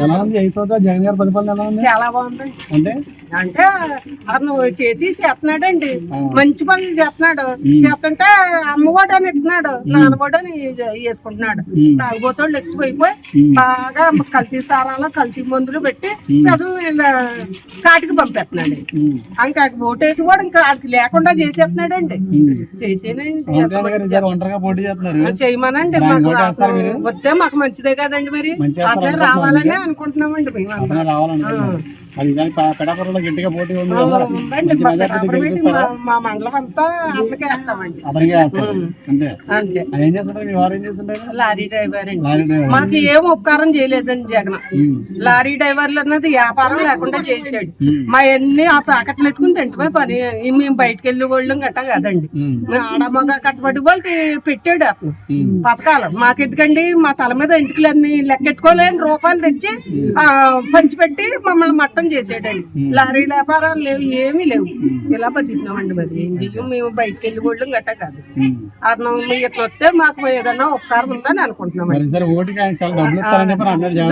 ఎలా ఉంది 5 సంవత్సరాలు జగన్ గారి పరిపాలన ఎలా ఉంది? చాలా బాగుంది. అంటే అంటే అతను చేస్తున్నాడండి, మంచి పనులు చేస్తున్నాడు. చేస్తుంటే అమ్మఒడి అని ఇస్తున్నాడు, నాన్నఒడి అని వేసుకుంటున్నాడు. తాగుబోతోళ్ళు ఎక్కువైపోయి బాగా కల్తీ సారాలు కల్తీ మందులు పెట్టి చదువు కాటికి పంపేస్తున్నాడు. ఇంకా ఓటేసి కూడా ఇంకా లేకుండా చేసేస్తున్నాడండి. ఒంటరిగా పోటీ చేస్తున్నారు, చేయమనండి. మాకు వద్దే, మాకు మంచిదే కదండి. మరి అదే రావాలని అనుకుంటున్నామండి మేము. పెడాపురంలో గట్టిగా పోటీ ఉంది, మా మండలం అంతా అతనికే వేస్తామండి. అతనికే వేస్తారు అంతే. ఏం చేస్తుంటారు మీ వారు? ఏం చేస్తుంటారు? లారీ డ్రైవర్ అండి. మాకు ఏం ఉపకారం చేయలేదండి జగన్. లారీ డ్రైవర్లు అన్నది వ్యాపారం లేకుండా చేసాడు. మా అన్ని ఆ తాకట్లు పెట్టుకుని తింటే పని. మేము బయటకు వెళ్ళి వాళ్ళం గట్టా కదండి. ఆడమగా కట్టబడి వాళ్ళకి పెట్టాడు అతను పథకాలు. మాకెందుకండి, మా తల మీద ఇంటికి లెక్కెట్టుకోలేని రూపాయలు తెచ్చి పంచిపెట్టి మమ్మల్ని మట్టం చేసాడండి. లారీ వ్యాపారాలు లేవు, ఏమీ లేవు. ఇలా బతుకుతున్నామండి. మరి ఏం చెయ్యం, మేము బయటకు వెళ్ళి వాళ్ళం గట్టా కాదు. అతను ఇట్లా వస్తే మాకు ఏదైనా ఉపకారం ఉందని అనుకుంటున్నామండి.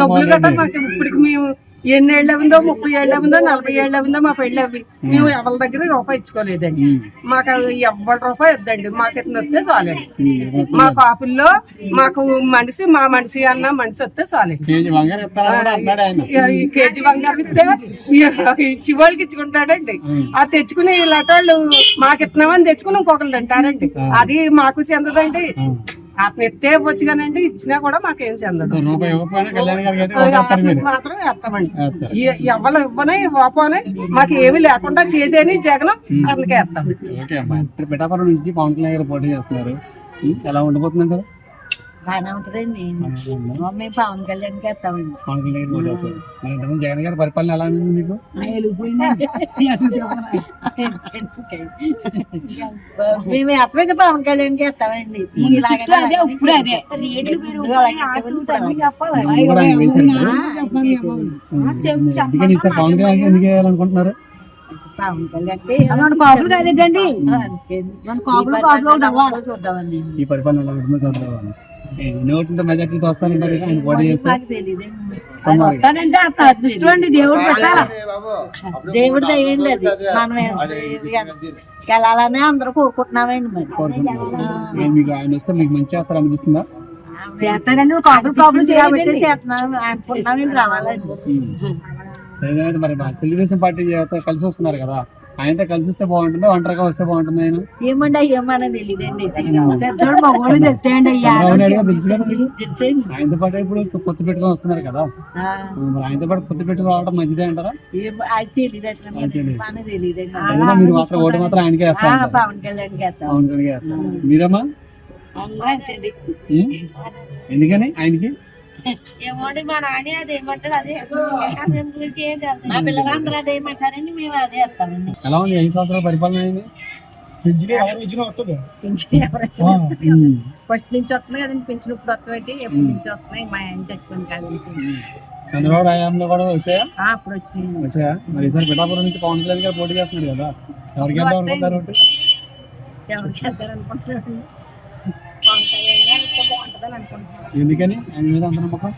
డబ్బులు గట్టా మాకు ఇప్పటికి మేము ఎన్ని ఏళ్ళు అవిందో, 30 ఏళ్ళు అవిందో, 40 ఏళ్ళు అవిందో మా పెళ్ళి అవి మేము ఎవరి దగ్గర రూపాయి ఇచ్చుకోలేదండి. మాకు ఎవరి రూపాయి వద్దండి. మాకు ఇతను వస్తే చాలండి. మా కాపుల్లో మాకు మా మనిషి అన్న మనిషి వస్తే చాలండి. కేజీ బంగారు ఇస్తే ఇచ్చి వాళ్ళకి ఇచ్చుకుంటాడండి. ఆ తెచ్చుకుని ఇలాంటి మాకు ఇస్తున్నామని తెచ్చుకుని ఇంకొకరు తింటారండి. అది మాకు చెందదండి. అతను ఎత్తే వచ్చు కానండి, ఇచ్చినా కూడా మాకేం చెందదు. మాత్రం వేస్తామండి. ఎవరు ఇవ్వని ఓపోని మాకు ఏమి లేకుండా చేసేని జగన్ అందుకే వేస్తాం. పిఠాపురం నుంచి పవన్ కళ్యాణ్ గారు పోటీ చేస్తున్నారు, ఎలా ఉండిపోతుందంటారు? బాగానే ఉంటదండి. మేము పవన్ కళ్యాణ్కి వేస్తామండి. పవన్ కళ్యాణ్ పోటీ చేస్తారు. మరి జగన్ గారి పరిపాలన ఎలా ఉంది మీకు? మేము ఎత్తమైతే పవన్ కళ్యాణ్కి వేస్తామండి. ఇప్పుడు అదే పవన్ కళ్యాణ్ ఎందుకు వేయాలనుకుంటున్నారు? పవన్ కళ్యాణ్ చూద్దామండి. ఈ పరిపాలన ఎలా ఉంటుందో చూద్దామని. ఎన్ని మెజార్టీతో వస్తానంటారు ఆయన పోటీ చేస్తే? వస్తానంటే అంత అదృష్టం అండి, దేవుడు పెట్టాల. దేవుడు దయ్యం లేదు, మనం వెళ్ళాలనే అందరూ కోరుకుంటున్నామండి. మరి మీకు ఆయన వస్తే మీకు మంచి చేస్తారు అనిపిస్తుందా? చేస్తారండి, కాపులు అనుకుంటున్నామండి రావాలండి. మరి తెలుగుదేశం పార్టీ కలిసి వస్తున్నారు కదా, ఆయనతో కలిసి వస్తే బాగుంటుందా, ఒంటరిగా వస్తే బాగుంటుంది? ఆయన ఏమండి అయ్యమని తెలియదండి. తెలుస్తాయండి, ఆయనతో పాటు ఇప్పుడు పొత్తు పెట్టుకొని వస్తున్నారు కదా, మరి ఆయనతో పాటు పొత్తు పెట్టుకుని రావడం మంచిదే అంటారా? మీరు మాత్రం ఓటు మాత్రం ఆయనకే వేస్తారు, పవన్ కళ్యాణ్కి వేస్తాం. పవన్ కళ్యాణ్ వేస్తారు. మీరమ్మా? ఎందుకని ఆయనకి? ఏమోండి, మా నాని అదేమంటాడు అదే, మా పిల్లలందరూ అదేమంటారండి, మేము అదే వేస్తామండి. ఎలా ఉంది 5 సంవత్సరాల పరిపాలన అయింది? ఫస్ట్ నుంచి వస్తున్నాయి కదండి పింఛన్. ఇప్పుడు వస్తాయి ఎప్పటి నుంచి వస్తున్నాయి, మా ఆయన చచ్చిపోయిన కాదు నుంచి. చంద్రబాబు హయాంలో కూడా వచ్చాయా? అప్పుడు వచ్చాయా? మరి ఈసారి పిఠాపురం నుంచి పవన్ కళ్యాణ్ గారు పోటీ చేస్తున్నాడు కదా, ఎవరికి వెళ్దాం అనుకుంటారు? ఎవరికి వెళ్తారు అనుకుంటున్నారు? పవన్ కళ్యాణ్ బాగుంటుందని అనుకుంటున్నాను. ఎందుకని ఆయన మీద అంత నమ్మకం?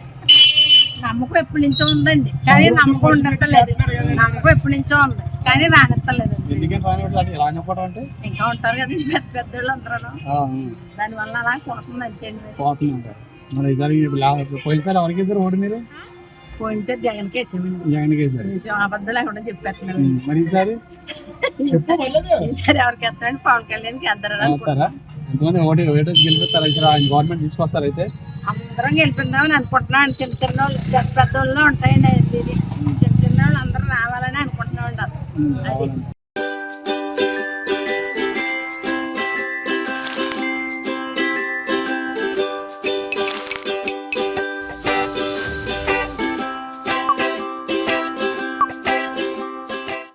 నమ్మకం ఎప్పటి నుంచో ఉందండి, కానీ నమ్మకం ఉండట్లేదు. నమ్మకం ఎప్పటి నుంచో ఉంది, కానీ రానిస్తలేదు. ఇంకా ఉంటారు కదండి పెద్ద పెద్దోళ్ళు అందరూ, దానివల్ల అలా పోతుంది అంతే. మరి ఈసారి పోయినసారి ఎవరికి వేసారు ఓటు మీరు? పోయినసారి జగన్కి వేసామండి. జగన్కి వేసారు, అబద్ధాలు లేకుండా చెప్పేస్తున్నాను. మరి ఈసారి ఎవరికి వేస్తారండి? పవన్ కళ్యాణ్కి వేస్తారా? ఎంతమంది ఓటు గెలిపిస్తారు ఆయన గవర్నమెంట్ తీసుకొస్తారు? అయితే అందరం గెలిపిందామని అనుకుంటున్నాం. చిన్న చిన్న వాళ్ళు పెద్ద వాళ్ళు ఉంటాయండి, చిన్న చిన్న వాళ్ళు అందరూ రావాలని అనుకుంటున్నామండి.